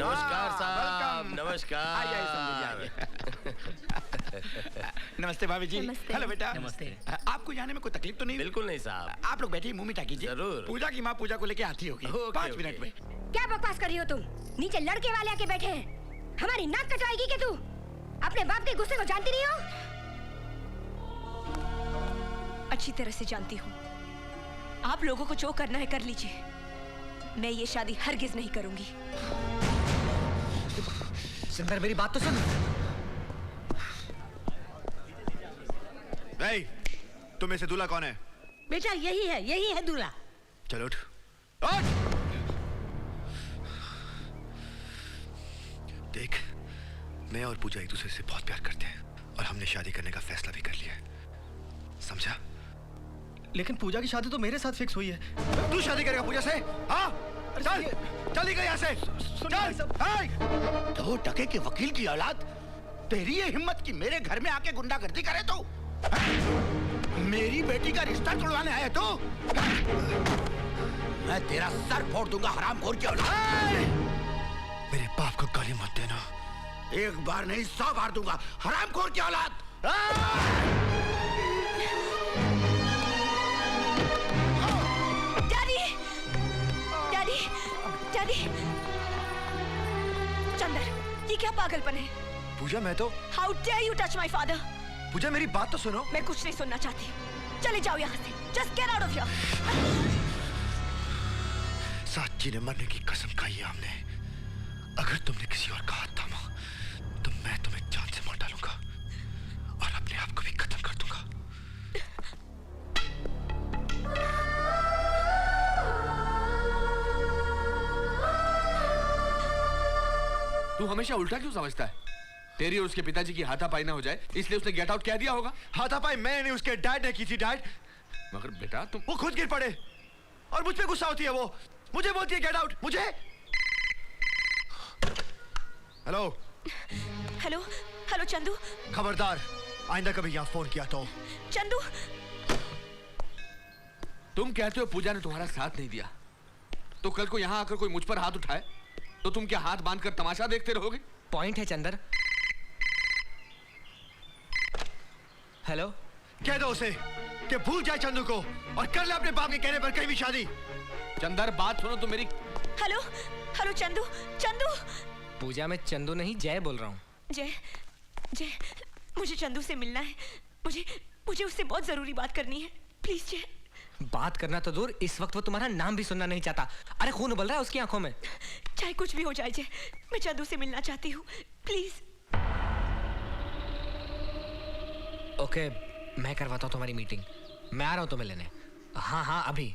नमस्कार साहब, नमस्कार। नमस्ते भाभी जी। हेलो बेटा। नमस्ते। आपको जाने में कोई तकलीफ तो नहीं? बिल्कुल नहीं साहब। आप लोग बैठिए, मुंह मीठा कीजिए। जरूर। पूजा की माँ पूजा को लेके आती होगी। 5 मिनट में। क्या बकवास कर रही हो तुम? नीचे लड़के वाले आके बैठे हैं। हमारी नाक कटवाएगी क्या तू? अपने बाप के गुस्से को जानती नहीं हो? अच्छी तरह से जानती हूँ। आप लोगों को जो करना है कर लीजिए। मैं ये शादी हरगिज नहीं करूंगी। सिंदर, मेरी बात तो सुन। नहीं, तुम में से दूल्हा कौन है? बेटा यही है दूल्हा। चलो उठ। देख, मैं और पूजा एक दूसरे से बहुत प्यार करते हैं और हमने शादी करने का फैसला भी कर लिया है, समझा? लेकिन पूजा की शादी तो मेरे साथ फिक्स हुई है। तू शादी करेगा पूजा से? हाँ? चल, चल यहाँ से। चल। 2 टके के वकील की औलाद, तेरी ये हिम्मत कि मेरे घर में आके गुंडागर्दी करे तू? मेरी बेटी का रिश्ता तोड़वाने आया तू? मैं तेरा सर फोड़ दूंगा, हरामखोर की औलाद। मेरे बाप को गाली मत देना। एक बार नहीं 100 बार दूंगा, हरामखोर की औलाद। डैडी, चंदर, ये क्या पागलपन है? पूजा, मैं तो... How dare you touch my father? पूजा, मेरी बात तो सुनो। मैं कुछ नहीं सुनना चाहती। चले जाओ यहाँ से। Just get out of here. साची ने मरने की कसम खाई है हमने। अगर तुमने किसी और का हाथ थामा, तो मैं तुम्हें जान से मार डालूंगा और अपने आप को भी खत्म कर दूंगा। तू हमेशा उल्टा क्यों समझता है? तेरी और उसके पिताजी की हाथापाई ना हो जाए इसलिए उसने गेट आउट कह दिया होगा। हाथापाई मैंने नहीं, उसके डैड ने की थी। डैड, मगर बेटा तुम... वो खुद गिर पड़े और मुझ पे गुस्सा होती है। वो मुझे बोलती है गेट आउट। मुझे... हेलो हेलो हेलो चंदू। खबरदार, आइंदा कभी यहाँ फोन किया तो... चंदू, तुम कहते हो पूजा ने तुम्हारा साथ नहीं दिया, तो कल को यहाँ आकर कोई मुझ पर हाथ उठाए तो तुम क्या हाथ बांधकर तमाशा देखते रहोगे? पॉइंट है चंदर। हेलो, कह दो उसे कि भूल जाए चंदू को और कर ले अपने बाप के कहने पर कहीं भी शादी। चंदर, बात सुनो तो मेरी। Hello hello Chandu. चंदू, पूजा, मैं चंदू नहीं जय बोल रहा हूँ। जय, मुझे चंदू से मिलना है। मुझे उससे बहुत जरूरी बात करनी है। प्लीज जय। बात करना तो दूर, इस वक्त वो तुम्हारा नाम भी सुनना नहीं चाहता। अरे खून उबल रहा है उसकी आंखों में। चाहे कुछ भी हो जाए जय, मैं चंदू से मिलना चाहती हूँ, प्लीज। ओके, मैं करवाता हूँ तुम्हारी मीटिंग। मैं आ रहा हूँ तुम्हें लेने। हाँ, अभी।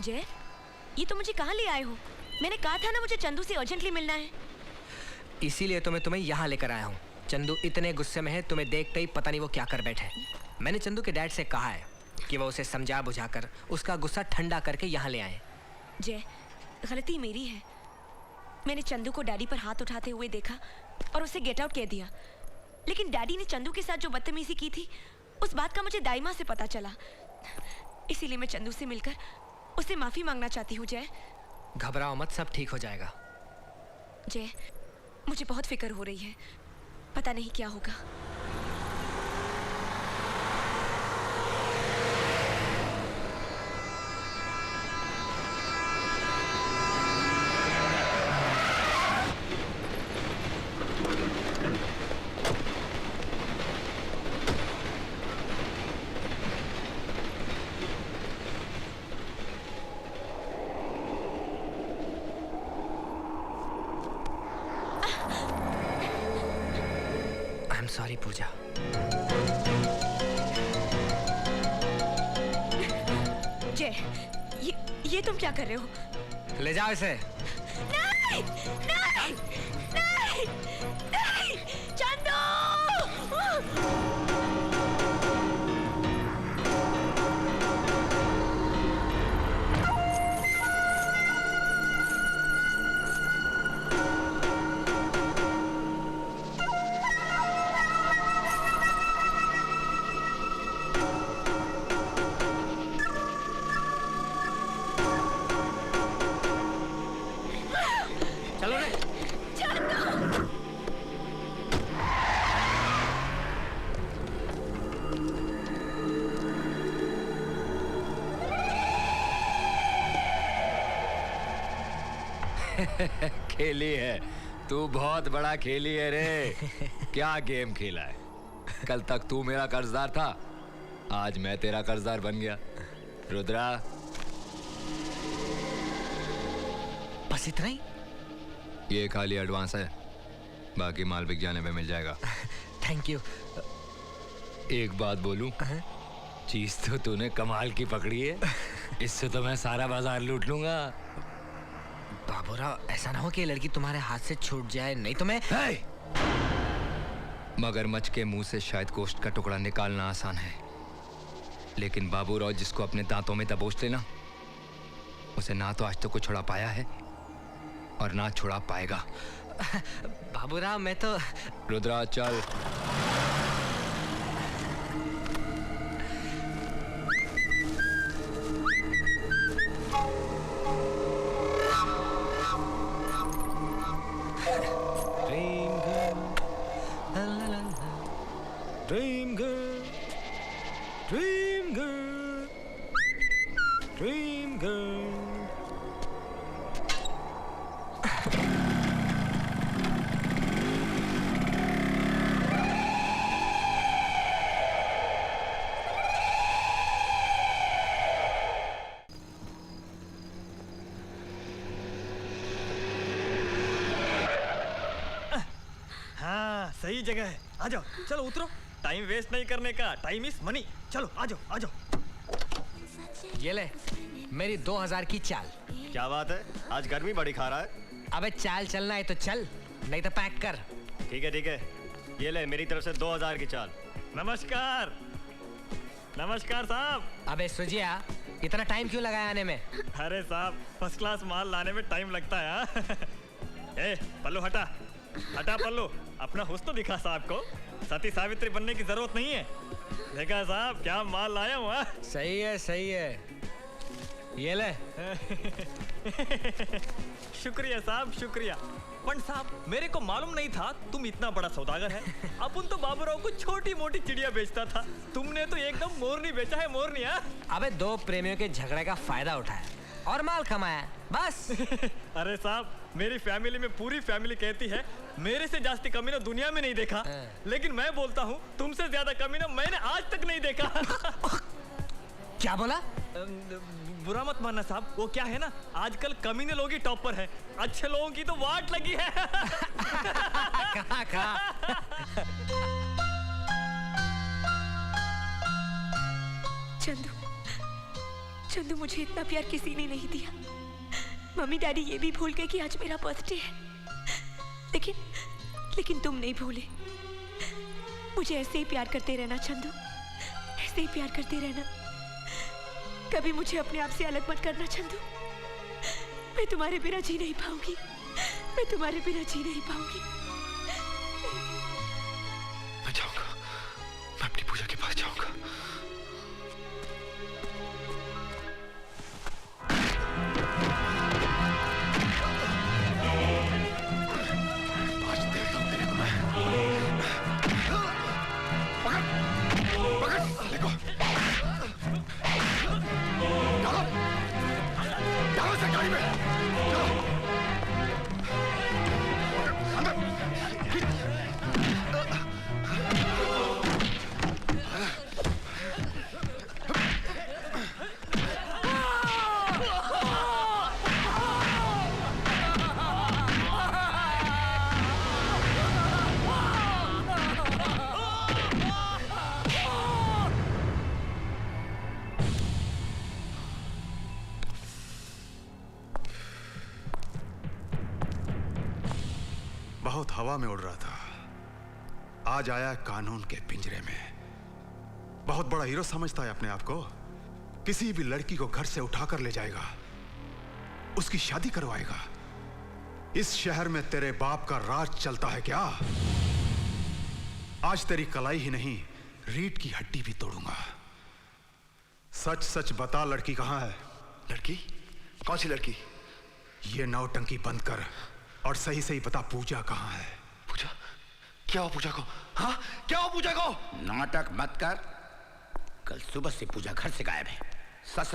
जय, ये तो मुझे कहाँ ले आए हो? मैंने कहा था ना मुझे चंदू से अर्जेंटली मिलना है। इसीलिए तो मैं तुम्हें यहाँ लेकर आया हूँ। चंदू इतने गुस्से में है, तुम्हें देखते ही पता नहीं वो क्या कर बैठे। मैंने चंदू के डैड से कहा है कि वो उसे समझा बुझाकर उसका गुस्सा ठंडा करके यहाँ ले आए। जय, गलती मेरी है। मैंने चंदू को डैडी पर हाथ उठाते हुए देखा और उसे गेट आउट कह दिया। लेकिन डैडी ने चंदू के साथ जो बदतमीजी की थी, उस बात का मुझे दाई माँ से पता चला। इसीलिए मैं चंदू से मिलकर उससे माफी मांगना चाहती हूँ। जय, घबराओ मत, सब ठीक हो जाएगा। जय, मुझे बहुत फिक्र हो रही है, पता नहीं क्या होगा। सॉरी पूजा। जय, है ये तुम क्या कर रहे हो? ले जाओ इसे। नहीं नहीं नहीं नहीं चंदू! चलो रे। खेली है तू, बहुत बड़ा खेली है रे। क्या गेम खेला है? कल तक तू मेरा कर्जदार था, आज मैं तेरा कर्जदार बन गया। रुद्रा, बस इतना ही? ये खाली एडवांस है, बाकी माल बिक जाने में मिल जाएगा। Thank you. एक बात बोलूं, चीज तो तूने कमाल की पकड़ी है। इससे तो मैं सारा बाजार लूट लूंगा। बाबूराव, ऐसा ना हो कि ये लड़की तुम्हारे हाथ से छूट जाए, नहीं तो मैं। मगरमच्छ के मुंह से शायद गोश्त का टुकड़ा निकालना आसान है, लेकिन बाबूराव जिसको अपने दांतों में दबोच लेना, उसे ना तो आज तक कोई छुड़ा पाया है और ना छुड़ा पाएगा। बाबूराव, मैं तो। रुद्रा चल। Dream girl, dream girl, dream girl. हाँ, सही जगह है। आ जाओ, चलो उतरो। टाइम वेस्ट नहीं करने का, टाइम इज मनी। चलो आ जाओ आ जाओ। ये ले मेरी 2000 की चाल। क्या बात है, आज गर्मी बड़ी खा रहा है। अबे चाल चलना है तो चल, नहीं तो पैक कर। ठीक है, ये ले मेरी तरफ से 2000 की चाल। नमस्कार नमस्कार साहब। अबे सुजिया, इतना टाइम क्यों लगाया आने में? अरे साहब, फर्स्ट क्लास माल लाने में टाइम लगता है। हाँ? ए पल्लू हटा हटा पल्लू, अपना हुस्न तो दिखा साहब को। सती सावित्री बनने की जरूरत नहीं है। देखा साहब क्या माल लाया हूँ। सही है सही है, ये ले। शुक्रिया साहब शुक्रिया। पंड साहब, मेरे को मालूम नहीं था तुम इतना बड़ा सौदागर है। अपन तो बाबूराव को छोटी मोटी चिड़िया बेचता था, तुमने तो एकदम मोरनी बेचा है, मोरनी। अबे दो प्रेमियों के झगड़े का फायदा उठाया और माल कमाया, बस। अरे साहब, मेरी फैमिली में पूरी फैमिली कहती है मेरे से जास्ती कमीना दुनिया में नहीं देखा, लेकिन मैं बोलता हूँ तुमसे ज्यादा कमीना मैंने आज तक नहीं देखा। क्या बोला? बुरा मत मानना साहब, वो क्या है ना, आजकल कमीने लोग ही टॉप पर है, अच्छे लोगों की तो वाट लगी है। चंदू, मुझे इतना प्यार किसी ने नहीं दिया। मम्मी डैडी ये भी भूल गए कि आज मेरा बर्थडे है, लेकिन तुम नहीं भूले। मुझे ऐसे ही प्यार करते रहना चंदू, ऐसे ही प्यार करते रहना। कभी मुझे अपने आप से अलग मत करना चंदू। मैं तुम्हारे बिना जी नहीं पाऊंगी, मैं तुम्हारे बिना जी नहीं पाऊंगी। मैं जाऊंगा, मैं अपनी पूजा के पास जाऊंगा। बहुत हवा में उड़ रहा था, आज आया कानून के पिंजरे में। बहुत बड़ा हीरो समझता है अपने आप को। किसी भी लड़की को घर से उठाकर ले जाएगा, उसकी शादी करवाएगा। इस शहर में तेरे बाप का राज चलता है क्या? आज तेरी कलाई ही नहीं, रीढ़ की हड्डी भी तोड़ूंगा। सच सच बता, लड़की कहां है? लड़की? कौन सी लड़की? ये नौटंकी बंद कर और सही सही बता, पूजा कहां है? पूजा? क्या हो पूजा को? हाँ, क्या हो पूजा को? नाटक मत कर। कल सुबह से पूजा घर से गायब है। ससुर